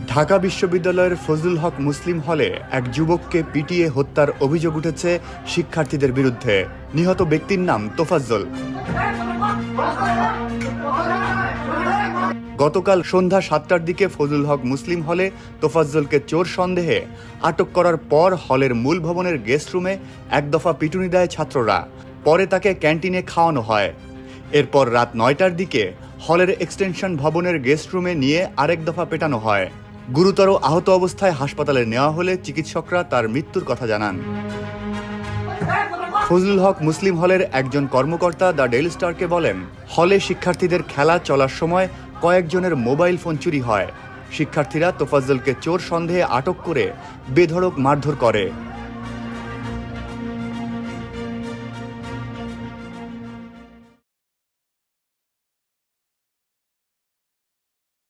ঢাকা বিশ্ববিদ্যালয়ের ফজলুল হক মুসলিম হলে এক যুবককে পিটিয়ে হত্যার অভিযোগ উঠেছে শিক্ষার্থীদের বিরুদ্ধে। নিহত ব্যক্তির নাম তোফাজ্জল। গতকাল সন্ধ্যা ৭টার দিকে ফজলুল হক মুসলিম হলে তোফাজ্জলকে চোর সন্দেহে আটক করার পর হলের মূল ভবনের গেস্ট রুমে এক দফা পিটুনি দেয় ছাত্ররা। পরে তাকে ক্যান্টিনে খাওয়ানো হয়। এরপর রাত ৯টার দিকে হলের এক্সটেনশন ভবনের গেস্ট রুমে নিয়ে আরেক দফা পেটানো হয়। গুরুতর আহত অবস্থায় হাসপাতালে নেওয়া হলে চিকিৎসকরা তার মৃত্যুর কথা জানান। ফজলুল হক মুসলিম হলের একজন কর্মকর্তা দ্য ডেইলি স্টারকে বলেন, হলে শিক্ষার্থীদের খেলা চলার সময় কয়েকজনের মোবাইল ফোন চুরি হয়। শিক্ষার্থীরা তোফাজ্জলকে চোর সন্দেহে আটক করে বেধড়ক মারধর করে।